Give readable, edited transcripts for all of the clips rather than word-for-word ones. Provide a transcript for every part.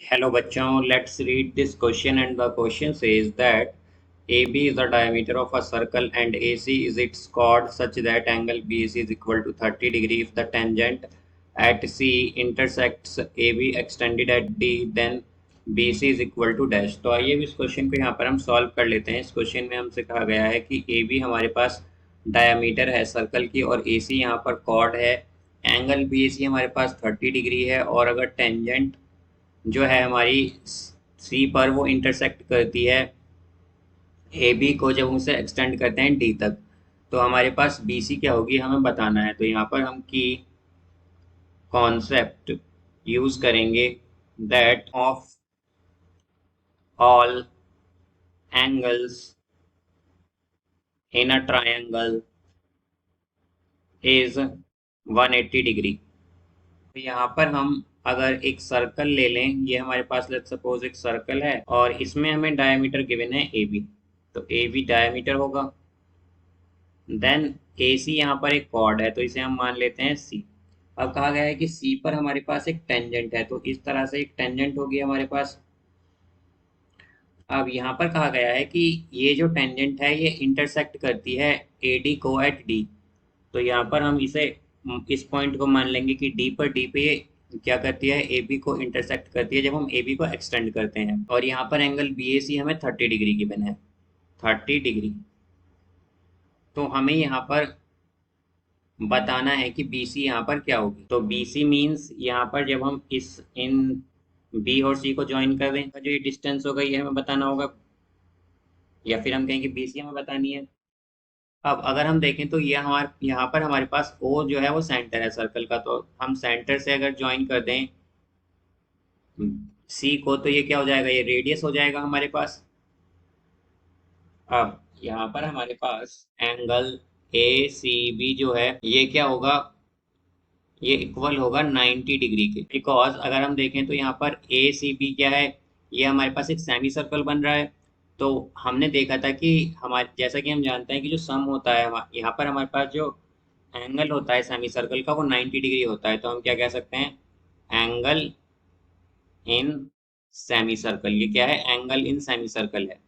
Hello bachchon, let's read this question, and the question says that AB is the diameter of a circle and AC is its chord such that angle BAC is equal to 30 degree. If the tangent at C intersects AB extended at D, then BC is equal to dash. तो आइए इस question को यहाँ पर हम solve कर लेते हैं। इस क्वेश्चन में हमसे कहा गया है कि AB हमारे पास डायमीटर है सर्कल की और AC यहाँ पर कॉर्ड है। एंगल BAC हमारे पास 30 डिग्री है और अगर टेंजेंट जो है हमारी सी पर वो इंटरसेक्ट करती है ए बी को, जब उसे एक्सटेंड करते हैं डी तक, तो हमारे पास बी सी क्या होगी हमें बताना है। तो यहाँ पर हम की कॉन्सेप्ट यूज करेंगे that of all angles in a triangle is 180 degree. तो यहाँ पर हम अगर एक सर्कल ले लें, ये हमारे पास लेट्स सपोज एक सर्कल है और इसमें हमें डायमीटर गिवन है ए बी, तो ए बी डायमीटर होगा। देन ए सी यहाँ पर एक कॉर्ड है तो इसे हम मान लेते हैं सी। अब कहा गया है कि सी पर हमारे पास एक टेंजेंट है, तो इस तरह से एक टेंजेंट होगी हमारे पास। अब यहाँ पर कहा गया है कि ये जो टेंजेंट है ये इंटरसेक्ट करती है ए डी को एट डी। तो यहाँ पर हम इसे इस पॉइंट को मान लेंगे कि डी पे ये क्या करती है, ए बी को इंटरसेक्ट करती है जब हम ए बी को एक्सटेंड करते हैं। और यहाँ पर एंगल बी ए सी हमें 30 डिग्री गिवन है, 30 डिग्री। तो हमें यहाँ पर बताना है कि बी सी यहाँ पर क्या होगी। तो बी सी मीन्स यहाँ पर जब हम इन बी और सी को ज्वाइन कर दें, जो ये डिस्टेंस होगा ये हमें बताना होगा, या फिर हम कहेंगे बी सी हमें बतानी है। अब अगर हम देखें तो ये हमारे यहाँ पर हमारे पास ओ जो है वो सेंटर है सर्कल का, तो हम सेंटर से अगर ज्वाइन कर दें सी को, तो ये क्या हो जाएगा, ये रेडियस हो जाएगा हमारे पास। अब यहाँ पर हमारे पास एंगल ए सी बी जो है ये क्या होगा, ये इक्वल होगा 90 डिग्री के। बिकॉज अगर हम देखें तो यहाँ पर ए सी बी क्या है, ये हमारे पास एक सेमी सर्कल बन रहा है। तो हमने देखा था कि हमारे, जैसा कि हम जानते हैं कि जो सम होता है यहाँ पर हमारे पास जो एंगल होता है सेमी सर्कल का वो 90 डिग्री होता है। तो हम क्या कह सकते हैं, एंगल इन सेमी सर्कल। ये क्या है, एंगल इन सेमी सर्कल है,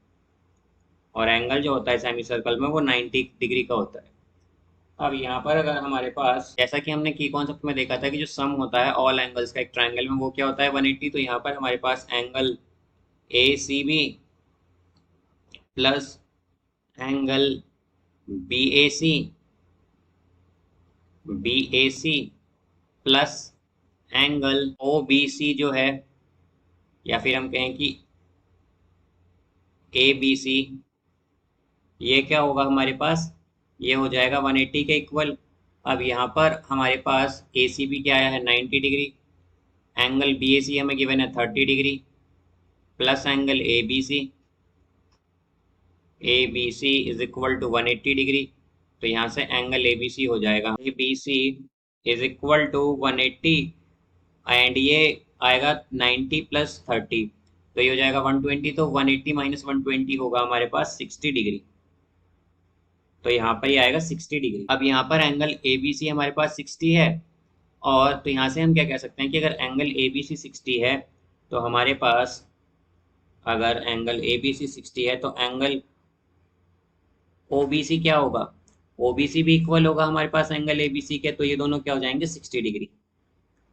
और एंगल जो होता है सेमी सर्कल में वो 90 डिग्री का होता है। अब यहाँ पर अगर हमारे पास, जैसा कि हमने की कॉन्सेप्ट में देखा था कि जो सम होता है ऑल एंगल्स का एक ट्रायंगल में वो क्या होता है 180, तो यहाँ पर हमारे पास angle A C B plus angle B A C plus angle O B C जो है, या फिर हम कहें कि ए बी सी, ये क्या होगा हमारे पास, ये हो जाएगा 180 के इक्वल। अब यहाँ पर हमारे पास ए सी बी क्या आया है 90 degree, angle B A C हमें गिवन है 30 degree, plus angle A B C is equal to 180 degree. तो यहाँ से एंगल ए बी सी हो जाएगा A B C is equal to 180, and ये आएगा 90 प्लस 30, तो ये हो जाएगा 120। तो 180 माइनस 120 होगा हमारे पास 60 डिग्री। तो यहाँ पर ये आएगा 60 डिग्री। अब यहाँ पर एंगल ए बी सी हमारे पास 60 है, और तो यहाँ से हम क्या कह सकते हैं कि अगर एंगल ए बी सी 60 है तो हमारे पास, अगर एंगल ए बी सी 60 है तो एंगल ओ बी सी क्या होगा, ओ बी सी भी इक्वल होगा हमारे पास एंगल ए बी सी के। तो ये दोनों क्या हो जाएंगे 60 डिग्री,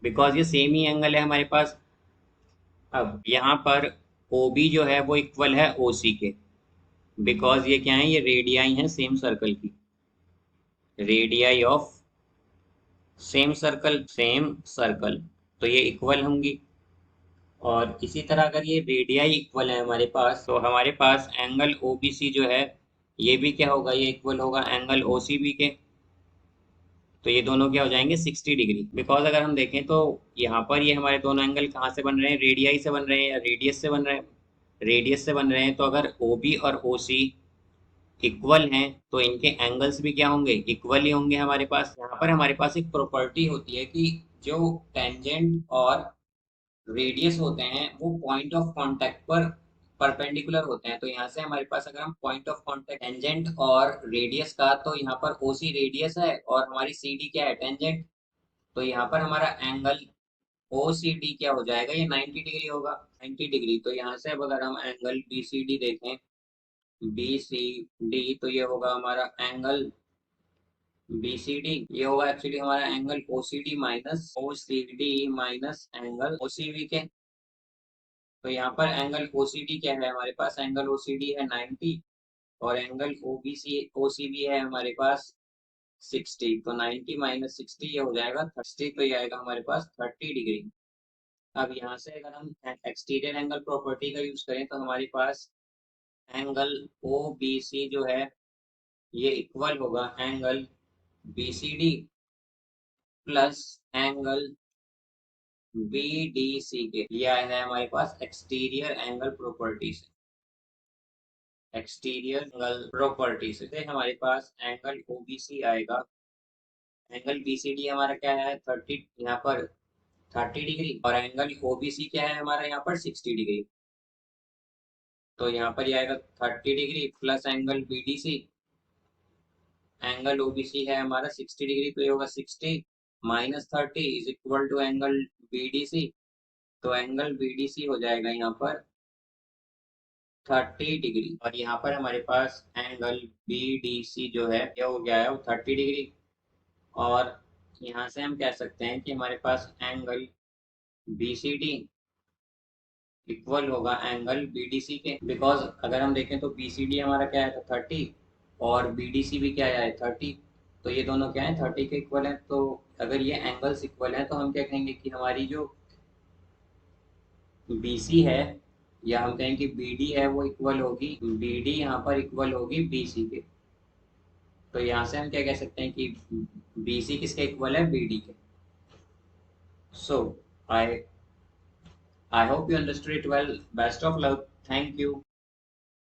बिकॉज ये सेम ही एंगल है हमारे पास। अब यहाँ पर ओ बी जो है वो इक्वल है ओ सी के, बिकॉज ये क्या है, ये रेडियाई हैं सेम सर्कल की, रेडियाई ऑफ सेम सर्कल, तो ये इक्वल होंगी। और इसी तरह अगर ये रेडियाई इक्वल है हमारे पास, तो हमारे पास एंगल ओ बी सी जो है ये भी क्या होगा, ये इक्वल होगा एंगल ओ सी बी के। तो ये दोनों क्या हो जाएंगे 60 डिग्री। बिकॉज अगर हम देखें तो यहाँ पर ये हमारे दोनों एंगल कहाँ से बन रहे हैं, रेडियाई से बन रहे हैं या रेडियस से बन रहे हैं, रेडियस से बन रहे हैं। तो अगर ओ बी और ओ सी इक्वल हैं तो इनके एंगल्स भी क्या होंगे, इक्वल ही होंगे हमारे पास। यहाँ पर हमारे पास एक प्रॉपर्टी होती है कि जो टेंजेंट और रेडियस होते हैं वो पॉइंट ऑफ कांटेक्ट पर परपेंडिकुलर होते हैं। तो यहाँ से हमारे पास अगर हम पॉइंट ऑफ कांटेक्ट टेंजेंट और रेडियस का, तो यहाँ पर ओ सी रेडियस है और हमारी सी डी क्या है, टेंजेंट। तो यहाँ पर हमारा एंगल ओ सी डी क्या हो जाएगा, ये 90 डिग्री होगा, 90 डिग्री। तो यहाँ से अब अगर हम एंगल बी सी डी देखें, बी सी डी, तो ये होगा हमारा एंगल बी सी डी, ये होगा एक्चुअली हमारा angle O C D minus angle O C B के। तो यहाँ पर एंगल ओ सी डी क्या है हमारे पास, एंगल ओ सी डी है 90, और एंगल ओ सी बी है हमारे पास 60। तो 90 माइनस 60 ये हो जाएगा 30, तो ये आएगा हमारे पास 30 डिग्री। अब यहाँ से अगर हम एक्सटीरियर एंगल प्रॉपर्टी का यूज करें, तो हमारे पास एंगल ओ बी सी जो है ये इक्वल होगा angle B C D plus angle B D C के। ये आया है हमारे पास एक्सटीरियर एंगल प्रॉपर्टी से, एक्सटीरियर एंगल प्रॉपर्टी से हमारे पास एंगल ओ बी सी आएगा, एंगल बी सी डी हमारा क्या है 30, यहाँ पर 30 डिग्री, और एंगल ओ बी सी क्या है हमारा यहाँ पर 60 डिग्री। तो यहाँ पर ये आएगा 30 degree plus angle B D C, angle O B C है हमारा 60 डिग्री, तो ये होगा 60 minus 30 is equal to angle B D C. तो एंगल बी डी सी हो जाएगा यहाँ पर 30 डिग्री, और यहाँ पर हमारे पास एंगल बी डी सी जो है ये हो गया है वो 30 डिग्री। और यहाँ से हम कह सकते हैं कि हमारे पास angle B C D equal होगा एंगल बी डी सी के, बिकॉज अगर हम देखें तो बी सी डी हमारा क्या है 30, और बी डी सी भी क्या है 30। तो ये दोनों क्या है 30 के इक्वल है। तो अगर ये एंगल्स इक्वल है, तो हम क्या कहेंगे कि हमारी जो बी सी है, या हम कहें कि बी डी है, वो इक्वल होगी, बी डी यहाँ पर इक्वल होगी बी सी के। तो यहाँ से हम क्या कह सकते हैं कि बी सी किसके इक्वल है, बी डी के। So I I hope you understood it well. Best of luck. Thank you.